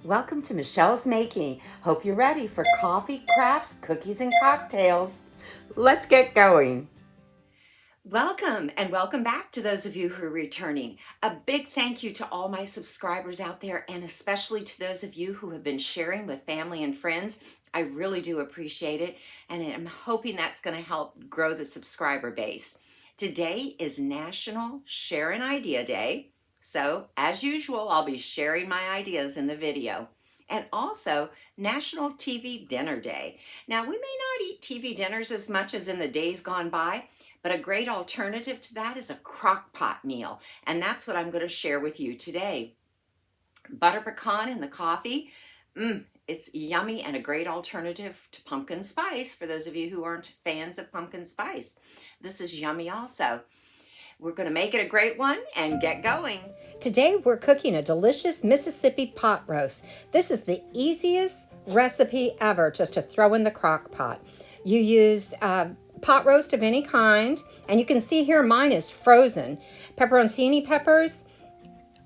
Welcome to Michelle's Making. Hope you're ready for coffee, crafts, cookies, and cocktails. Let's get going. Welcome and welcome back to those of you who are returning. A big thank you to all my subscribers out there and especially to those of you who have been sharing with family and friends. I really do appreciate it and I'm hoping that's going to help grow the subscriber base. Today is National Share an Idea Day. So as usual, I'll be sharing my ideas in the video. And also National TV Dinner Day. Now we may not eat TV dinners as much as in the days gone by, but a great alternative to that is a crock pot meal, and that's what I'm going to share with you today. Butter pecan in the coffee, it's yummy and a great alternative to pumpkin spice for those of you who aren't fans of pumpkin spice. This is yummy also. We're going to make it a great one and get going. Today we're cooking a delicious Mississippi pot roast. This is the easiest recipe ever just to throw in the crock pot. You use pot roast of any kind, and you can see here mine is frozen. Pepperoncini peppers,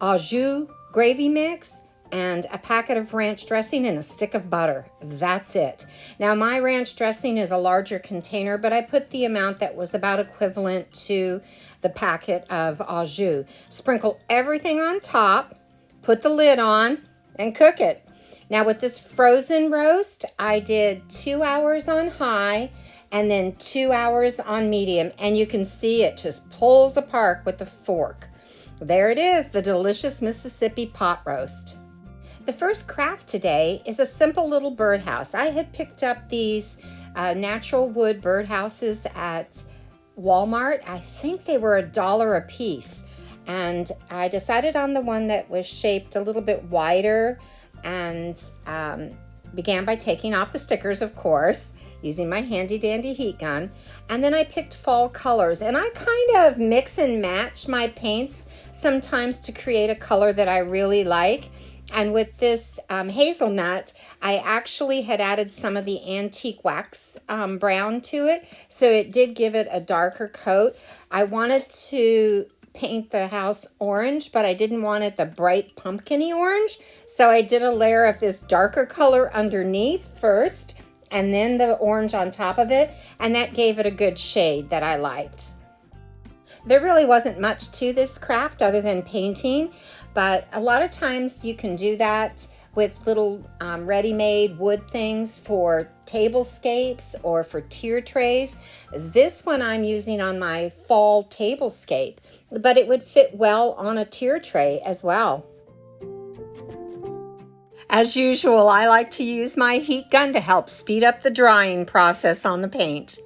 au jus gravy mix, and a packet of ranch dressing and a stick of butter. That's it. Now my ranch dressing is a larger container, but I put the amount that was about equivalent to the packet of au jus. Sprinkle everything on top, put the lid on, and cook it. Now with this frozen roast, I did 2 hours on high and then 2 hours on medium, and you can see it just pulls apart with the fork. There it is, the delicious Mississippi pot roast. The first craft today is a simple little birdhouse. I had picked up these natural wood birdhouses at Walmart. I think they were $1 a piece, and I decided on the one that was shaped a little bit wider and began by taking off the stickers, of course, using my handy dandy heat gun. And then I picked fall colors, and I kind of mix and match my paints sometimes to create a color that I really like. And with this hazelnut, I actually had added some of the antique wax brown to it, so it did give it a darker coat. I wanted to paint the house orange, but I didn't want it the bright pumpkin-y orange, so I did a layer of this darker color underneath first, and then the orange on top of it, and that gave it a good shade that I liked. There really wasn't much to this craft other than painting, but a lot of times you can do that with little ready-made wood things for tablescapes or for tier trays. This one I'm using on my fall tablescape, but it would fit well on a tier tray as well. As usual, I like to use my heat gun to help speed up the drying process on the paint.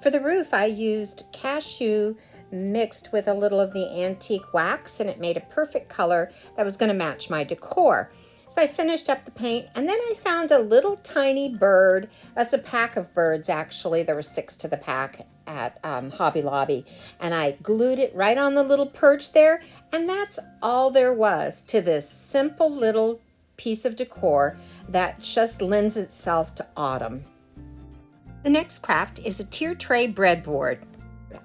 For the roof, I used cashew mixed with a little of the antique wax, and it made a perfect color that was going to match my decor. So I finished up the paint, and then I found a little tiny bird. That's a pack of birds, actually. There were 6 to the pack at Hobby Lobby, and I glued it right on the little perch there, and that's all there was to this simple little piece of decor that just lends itself to autumn. The next craft is a tier tray breadboard.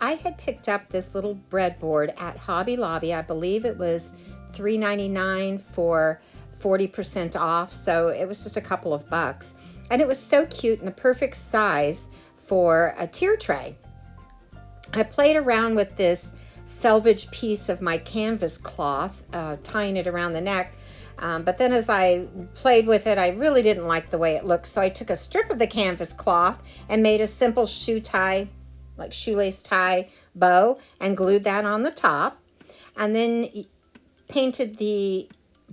I had picked up this little breadboard at Hobby Lobby. I believe it was $3.99 for 40% off, so it was just a couple of bucks. And it was so cute and the perfect size for a tier tray. I played around with this selvage piece of my canvas cloth, tying it around the neck. But then as I played with it, I really didn't like the way it looked. So I took a strip of the canvas cloth and made a simple shoe tie, like shoelace tie bow, and glued that on the top. And then painted the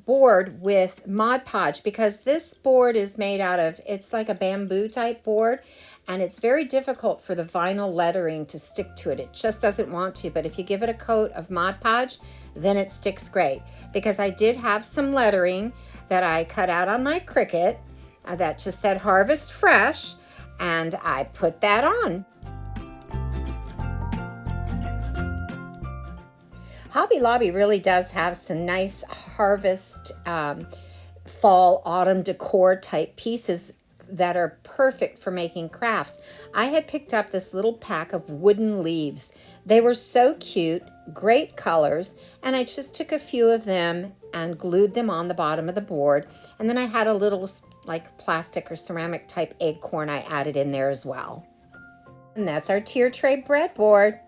board with Mod Podge, because this board is made out of, it's like a bamboo type board, and it's very difficult for the vinyl lettering to stick to it. It just doesn't want to, but if you give it a coat of Mod Podge, then it sticks great. Because I did have some lettering that I cut out on my Cricut that just said Harvest Fresh, and I put that on. Hobby Lobby really does have some nice harvest, fall, autumn decor type pieces that are perfect for making crafts. I had picked up this little pack of wooden leaves. They were so cute. great colors, and I just took a few of them and glued them on the bottom of the board. And then I had a little like plastic or ceramic type acorn I added in there as well. And that's our tier tray breadboard.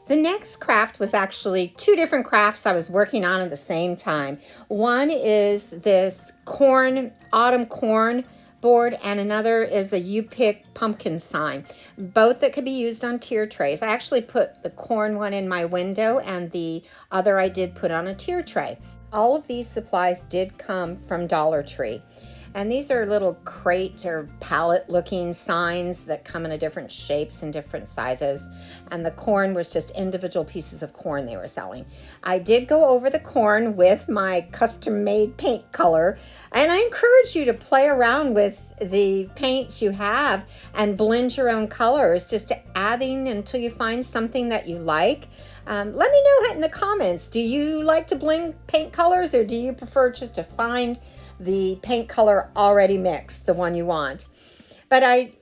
The next craft was actually two different crafts I was working on at the same time. One is this autumn corn board, and another is the You Pick pumpkin sign, both that could be used on tier trays. I actually put the corn one in my window, and the other I did put on a tier tray. All of these supplies did come from Dollar Tree. And these are little crate or pallet looking signs that come in different shapes and different sizes. And the corn was just individual pieces of corn they were selling. I did go over the corn with my custom made paint color. And I encourage you to play around with the paints you have and blend your own colors, just adding until you find something that you like. Let me know in the comments, do you like to blend paint colors, or do you prefer just to find the paint color already mixed, the one you want? But I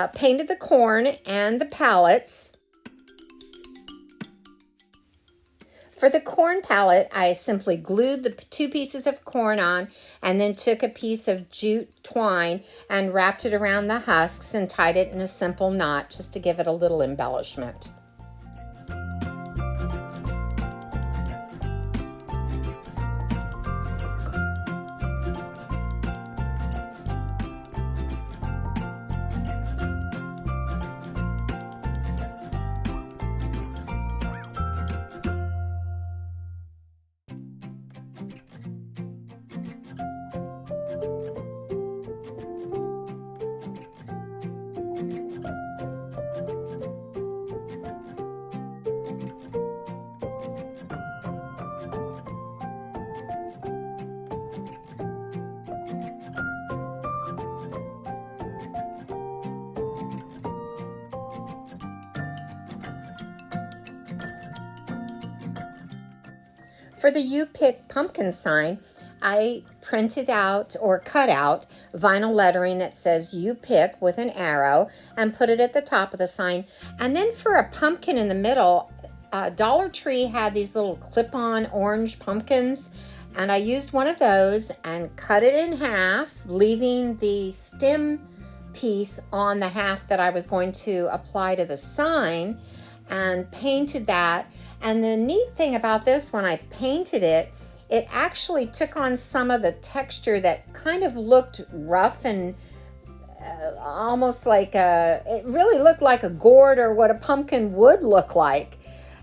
painted the corn and the palettes. For the corn palette, I simply glued the two pieces of corn on and then took a piece of jute twine and wrapped it around the husks and tied it in a simple knot just to give it a little embellishment. For the You Pick pumpkin sign, I printed out or cut out vinyl lettering that says You Pick with an arrow and put it at the top of the sign. And then for a pumpkin in the middle, Dollar Tree had these little clip-on orange pumpkins, and I used one of those and cut it in half, leaving the stem piece on the half that I was going to apply to the sign, and painted that. And the neat thing about this, when I painted it, it actually took on some of the texture that kind of looked rough and almost like it really looked like a gourd or what a pumpkin would look like.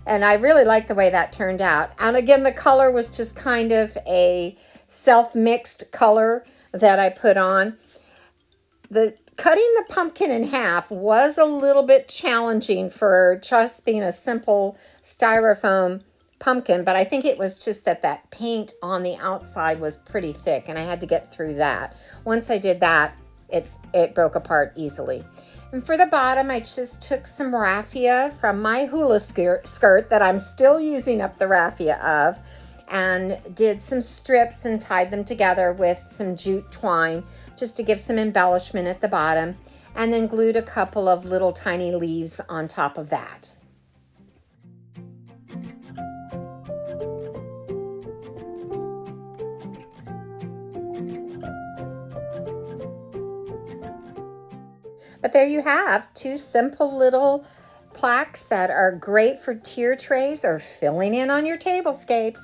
And I really liked the way that turned out. And again, the color was just kind of a self-mixed color that I put on. Cutting the pumpkin in half was a little bit challenging for just being a simple styrofoam pumpkin, but I think it was just that paint on the outside was pretty thick, and I had to get through that. Once I did that, it broke apart easily. And for the bottom, I just took some raffia from my hula skirt that I'm still using up the raffia of, and did some strips and tied them together with some jute twine just to give some embellishment at the bottom, and then glued a couple of little tiny leaves on top of that. But there you have two simple little plaques that are great for tier trays or filling in on your tablescapes.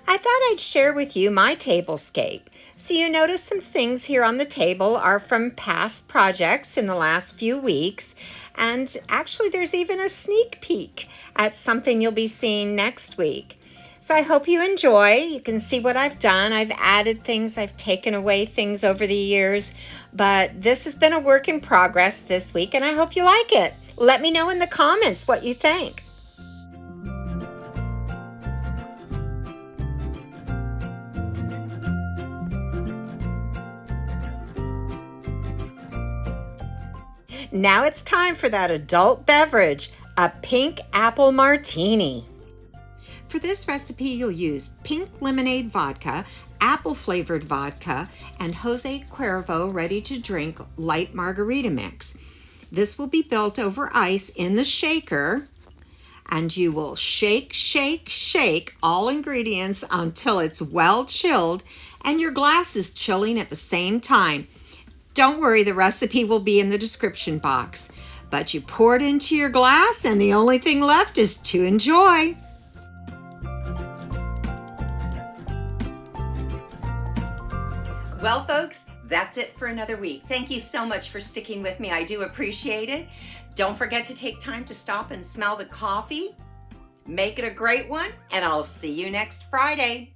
I thought I'd share with you my tablescape. So you notice some things here on the table are from past projects in the last few weeks. And actually there's even a sneak peek at something you'll be seeing next week. So I hope you enjoy. You can see what I've done. I've added things, I've taken away things over the years, but this has been a work in progress this week, and I hope you like it. Let me know in the comments what you think. Now it's time for that adult beverage, a Pink Apple Martini. For this recipe, you'll use pink lemonade vodka, apple-flavored vodka, and Jose Cuervo ready-to-drink light margarita mix. This will be built over ice in the shaker, and you will shake, shake, shake all ingredients until it's well chilled and your glass is chilling at the same time. Don't worry, the recipe will be in the description box. But you pour it into your glass and the only thing left is to enjoy. Well, folks, that's it for another week. Thank you so much for sticking with me. I do appreciate it. Don't forget to take time to stop and smell the coffee. Make it a great one, and I'll see you next Friday.